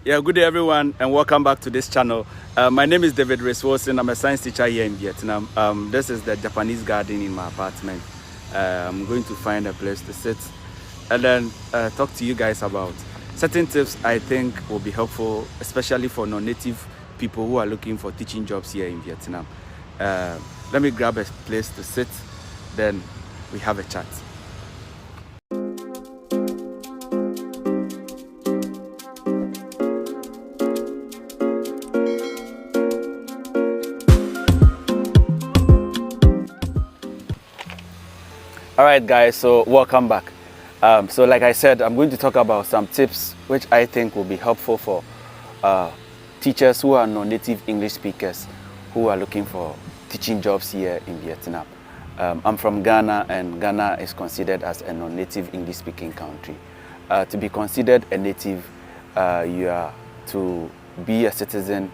Yeah, good day everyone and welcome back to this channel. My name is David Wilson. I'm a science teacher here in Vietnam. This is the Japanese garden in my apartment. I'm going to find a place to sit and then talk to you guys about certain tips I think will be helpful, especially for non-native people who are looking for teaching jobs here in Vietnam. Let me grab a place to sit, then we have a chat. Alright guys, so welcome back. So like I said, I'm going to talk about some tips which I think will be helpful for teachers who are non-native English speakers who are looking for teaching jobs here in Vietnam. I'm from Ghana, and Ghana is considered as a non-native English speaking country. To be considered a native, you are to be a citizen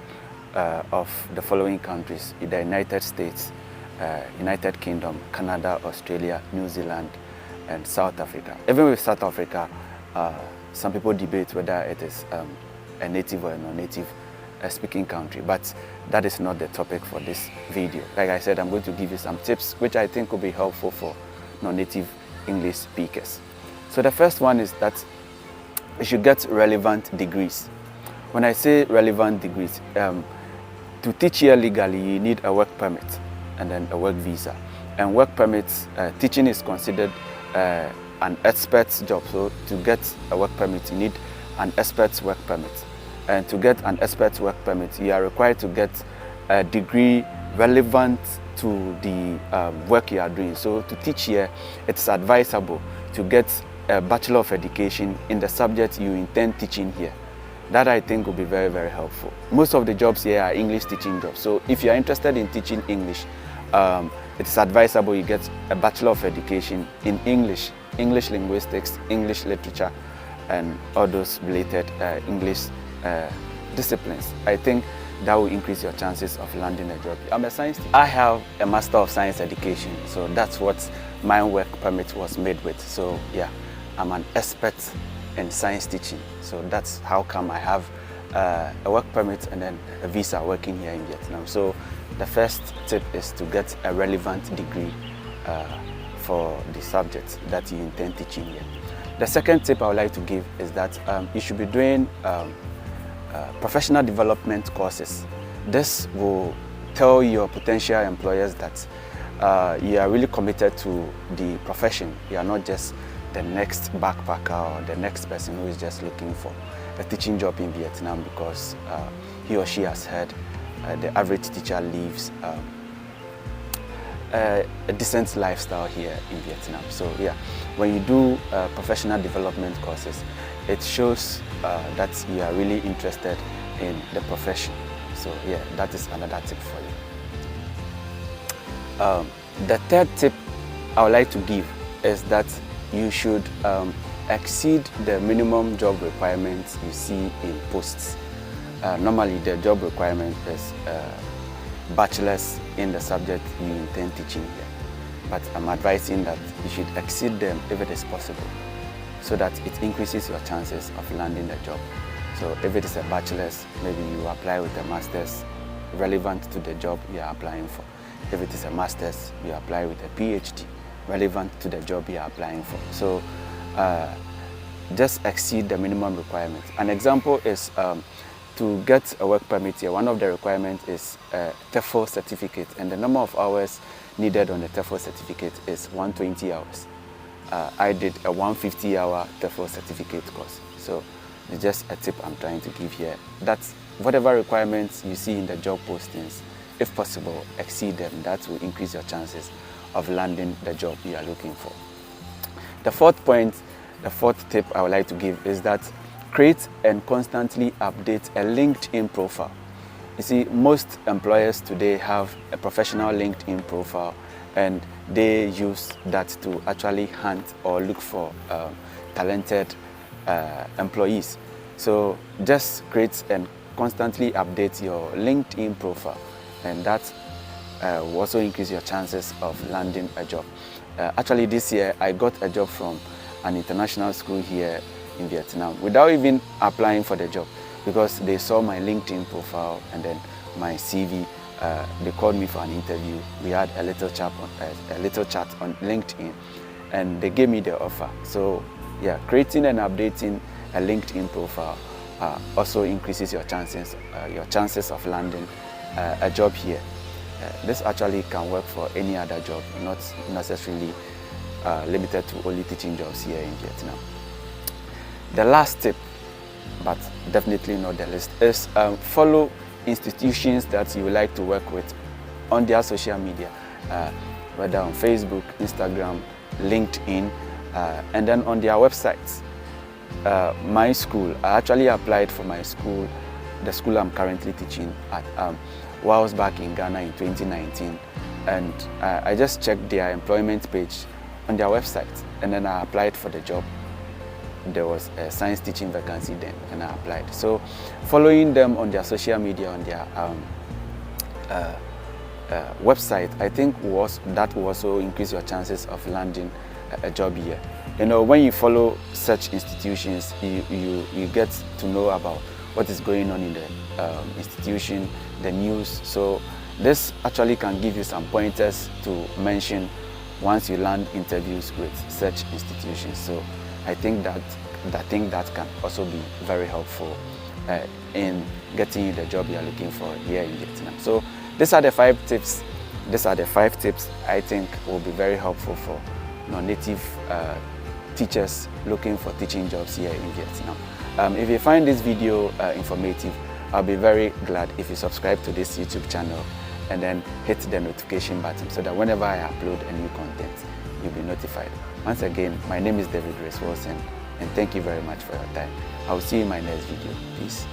of the following countries: the United States, United Kingdom, Canada, Australia, New Zealand, and South Africa. Even with South Africa, some people debate whether it is a native or a non-native speaking country, but that is not the topic for this video. Like I said, I'm going to give you some tips which I think will be helpful for non-native English speakers. So the first one is that you should get relevant degrees. When I say relevant degrees, to teach here legally, you need a work permit and then a work visa. And work permits, teaching is considered an expert's job. So to get a work permit, you need an expert's work permit. And to get an expert's work permit, you are required to get a degree relevant to the work you are doing. So to teach here, it's advisable to get a Bachelor of Education in the subject you intend teaching here. That I think will be very, very helpful. Most of the jobs here are English teaching jobs. So if you are interested in teaching English, it's advisable you get a Bachelor of Education in English, English linguistics, English literature, and all those related English disciplines. I think that will increase your chances of landing a job. I'm a science teacher. I have a Master of Science Education, so that's what my work permit was made with. So yeah, I'm an expert in science teaching. So that's how come I have a work permit and then a visa working here in Vietnam. So the first tip is to get a relevant degree for the subject that you intend teaching here. The second tip I would like to give is that you should be doing professional development courses. This will tell your potential employers that you are really committed to the profession. You are not just the next backpacker or the next person who is just looking for a teaching job in Vietnam because he or she has heard the average teacher lives a decent lifestyle here in Vietnam. So yeah, when you do professional development courses, it shows that you are really interested in the profession. So yeah, that is another tip for you. The third tip I would like to give is that you should exceed the minimum job requirements you see in posts. Normally the job requirement is bachelor's in the subject you intend teaching here, but I'm advising that you should exceed them if it is possible, so that it increases your chances of landing the job. So if it is a bachelor's, maybe you apply with a master's relevant to the job you are applying for. If it is a master's, you apply with a PhD relevant to the job you are applying for. So just exceed the minimum requirements. An example is to get a work permit here, one of the requirements is a TEFL certificate, and the number of hours needed on the TEFL certificate is 120 hours. I did a 150-hour TEFL certificate course. So it's just a tip I'm trying to give here. That's whatever requirements you see in the job postings, if possible, exceed them. That will increase your chances of landing the job you are looking for. The fourth point, the fourth tip I would like to give is that create and constantly update a LinkedIn profile. You see, most employers today have a professional LinkedIn profile, and they use that to actually hunt or look for talented employees. So just create and constantly update your LinkedIn profile, and that will also increase your chances of landing a job. Actually, this year I got a job from an international school here in Vietnam without even applying for the job, because they saw my LinkedIn profile and then my CV. They called me for an interview. We had a little chat on LinkedIn, and they gave me the offer. So yeah, creating and updating a LinkedIn profile also increases your chances of landing a job here. This actually can work for any other job, not necessarily limited to only teaching jobs here in Vietnam. The last tip, but definitely not the least, is follow institutions that you would like to work with on their social media, whether on Facebook, Instagram, LinkedIn, and then on their websites. My school, I actually applied for my school, the school I'm currently teaching at, whilst back in Ghana in 2019, and I just checked their employment page on their website, and then I applied for the job. There was a science teaching vacancy then, and I applied. So following them on their social media, on their website, I think that will also increase your chances of landing a job here. You know, when you follow such institutions, you get to know about what is going on in the institution, the news. So this actually can give you some pointers to mention once you land interviews with such institutions. So I think that can also be very helpful in getting you the job you are looking for here in Vietnam. So these are the 5 tips. These are the 5 tips I think will be very helpful for non-native teachers looking for teaching jobs here in Vietnam. If you find this video informative, I'll be very glad if you subscribe to this YouTube channel and then hit the notification button so that whenever I upload a new content, you'll be notified. Once again, my name is David Wilson, and thank you very much for your time. I'll see you in my next video. Peace.